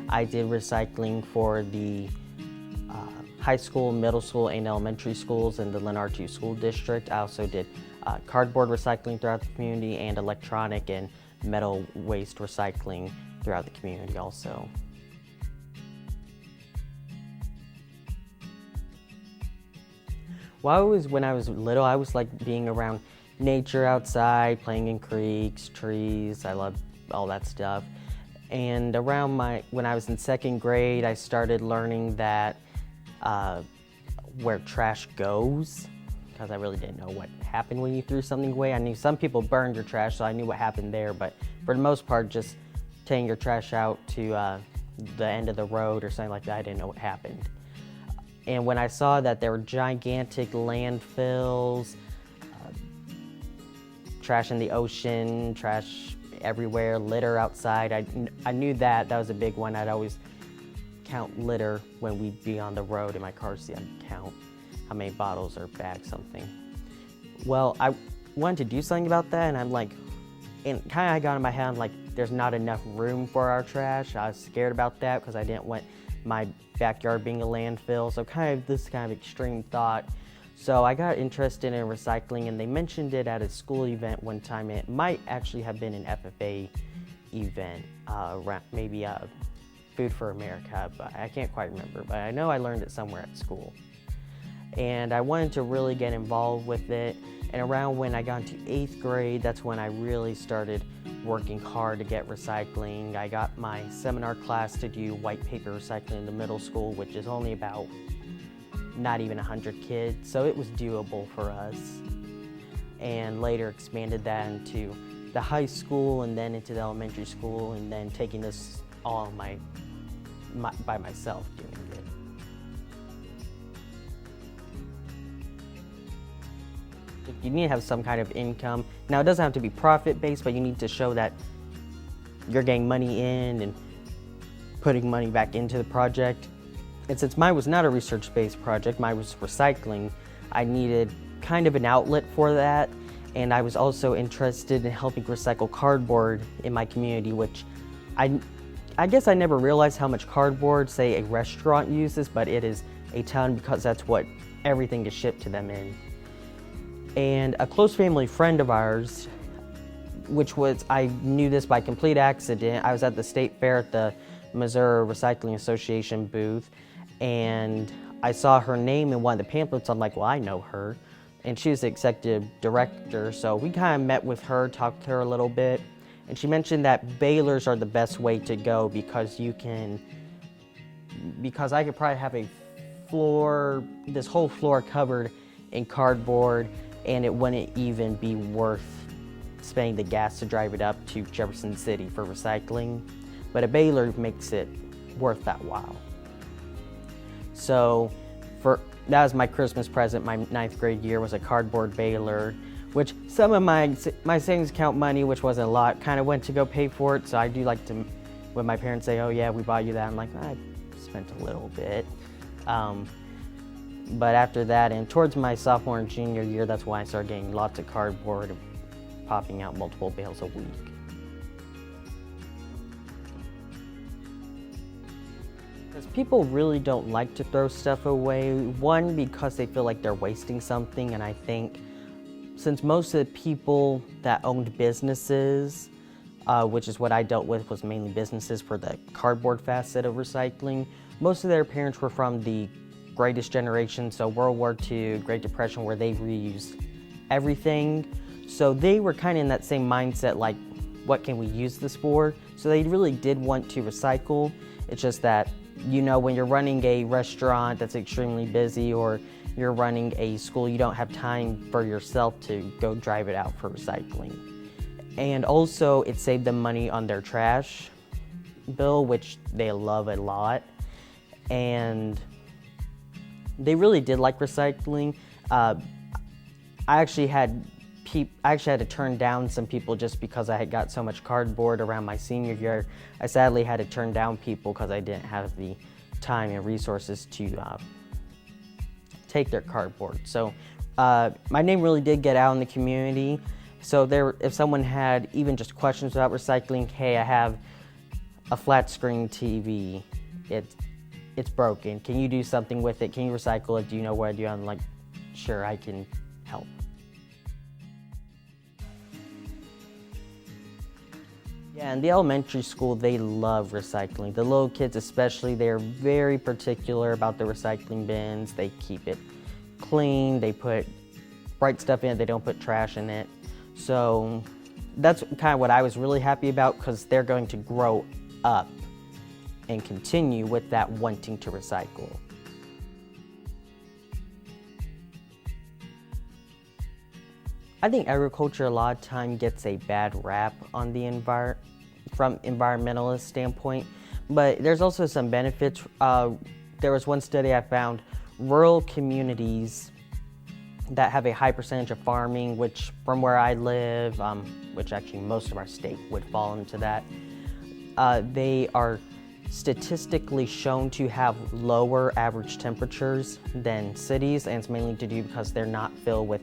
I did recycling for the high school, middle school, and elementary schools in the Leonard 2 School District. I also did cardboard recycling throughout the community and electronic and metal waste recycling throughout the community also. Well, when I was little, I was like being around nature outside, playing in creeks, trees. I loved all that stuff. And when I was in second grade, I started learning that where trash goes, because I really didn't know what happened when you threw something away. I knew some people burned your trash, so I knew what happened there, but for the most part, just taking your trash out to the end of the road or something like that, I didn't know what happened. And when I saw that there were gigantic landfills, trash in the ocean, trash everywhere, litter outside, I knew that was a big one. I'd always count litter when we'd be on the road in my car seat. I'd count how many bottles or bags, something. Well, I wanted to do something about that, and I'm like, and kind of I got in my head, I'm like, there's not enough room for our trash. I was scared about that because I didn't want my backyard being a landfill. So this kind of extreme thought. So I got interested in recycling, and they mentioned it at a school event one time. It might actually have been an FFA event, maybe Food for America, but I can't quite remember. But I know I learned it somewhere at school. And I wanted to really get involved with it. And around when I got into 8th grade, that's when I really started working hard to get recycling. I got my seminar class to do white paper recycling in the middle school, which is only about not even 100 kids, so it was doable for us. And later expanded that into the high school and then into the elementary school, and then taking this all by myself doing it. You need to have some kind of income. Now, it doesn't have to be profit-based, but you need to show that you're getting money in and putting money back into the project. And since mine was not a research-based project, mine was recycling, I needed kind of an outlet for that. And I was also interested in helping recycle cardboard in my community, which I guess I never realized how much cardboard, say, a restaurant uses, but it is a ton because that's what everything is shipped to them in. And a close family friend of ours, I knew this by complete accident. I was at the state fair at the Missouri Recycling Association booth, and I saw her name in one of the pamphlets. I'm like, well, I know her. And she was the executive director, so we kind of met with her, talked to her a little bit, and she mentioned that balers are the best way to go because I could probably have this whole floor covered in cardboard, and it wouldn't even be worth spending the gas to drive it up to Jefferson City for recycling. But a baler makes it worth that while. So that was my Christmas present my 9th grade year, was a cardboard baler, which some of my savings account money, which wasn't a lot, kind of went to go pay for it. So I do like to, when my parents say, oh yeah, we bought you that, I'm like, I spent a little bit. But after that, and towards my sophomore and junior year, that's when I started getting lots of cardboard and popping out multiple bales a week. Because people really don't like to throw stuff away. One, because they feel like they're wasting something, and I think since most of the people that owned businesses, which is what I dealt with, was mainly businesses for the cardboard facet of recycling, most of their parents were from the greatest generation, so World War II, Great Depression, where they reused everything. So they were kind of in that same mindset, like, what can we use this for? So they really did want to recycle. It's just that, when you're running a restaurant that's extremely busy, or you're running a school, you don't have time for yourself to go drive it out for recycling. And also, it saved them money on their trash bill, which they love a lot. And they really did like recycling. I actually had to turn down some people just because I had got so much cardboard around my senior year. I sadly had to turn down people because I didn't have the time and resources to take their cardboard. So my name really did get out in the community. So if someone had even just questions about recycling, hey, I have a flat screen TV, it's broken. Can you do something with it? Can you recycle it? Do you know what to do? I'm like, sure, I can help. Yeah, in the elementary school, they love recycling. The little kids especially, they're very particular about the recycling bins. They keep it clean, they put bright stuff in it, they don't put trash in it. So that's kind of what I was really happy about, because they're going to grow up and continue with that wanting to recycle. I think agriculture a lot of time gets a bad rap on the from environmentalist standpoint, but there's also some benefits. There was one study I found, rural communities that have a high percentage of farming, which from where I live, which actually most of our state would fall into that, they are statistically shown to have lower average temperatures than cities, and it's mainly to do because they're not filled with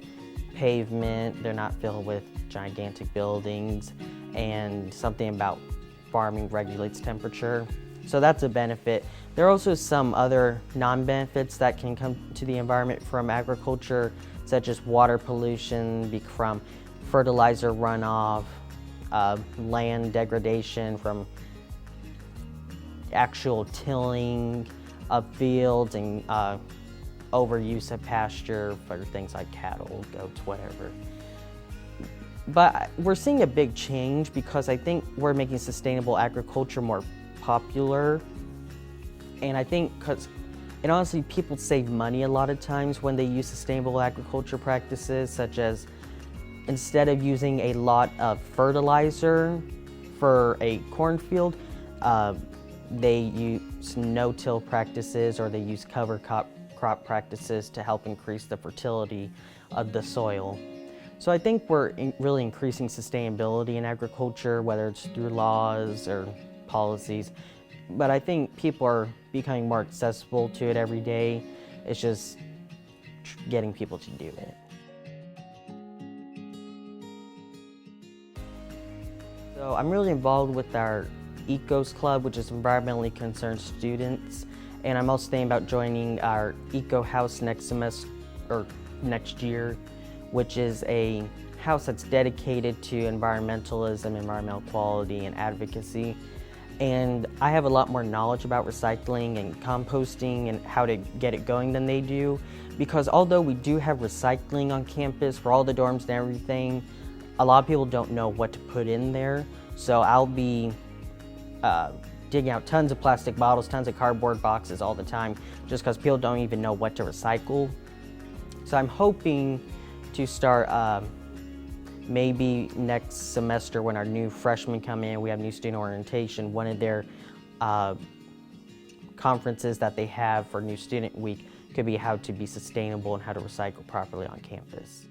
pavement, they're not filled with gigantic buildings, and something about farming regulates temperature. So that's a benefit. There are also some other non-benefits that can come to the environment from agriculture, such as water pollution from fertilizer runoff, land degradation from actual tilling of fields, and overuse of pasture for things like cattle, goats, whatever. But we're seeing a big change because I think we're making sustainable agriculture more popular. And I think and honestly, people save money a lot of times when they use sustainable agriculture practices, such as instead of using a lot of fertilizer for a cornfield, they use no-till practices, or they use cover crop practices to help increase the fertility of the soil. So I think we're really increasing sustainability in agriculture, whether it's through laws or policies. But I think people are becoming more accessible to it every day. It's just getting people to do it. So I'm really involved with our ECOS Club, which is environmentally concerned students. And I'm also thinking about joining our Eco House next semester, or next year, which is a house that's dedicated to environmentalism, environmental quality, and advocacy. And I have a lot more knowledge about recycling and composting and how to get it going than they do, because although we do have recycling on campus for all the dorms and everything, a lot of people don't know what to put in there. So I'll be digging out tons of plastic bottles, tons of cardboard boxes all the time, just because people don't even know what to recycle. So I'm hoping to start maybe next semester, when our new freshmen come in, we have new student orientation, one of their conferences that they have for New Student Week could be how to be sustainable and how to recycle properly on campus.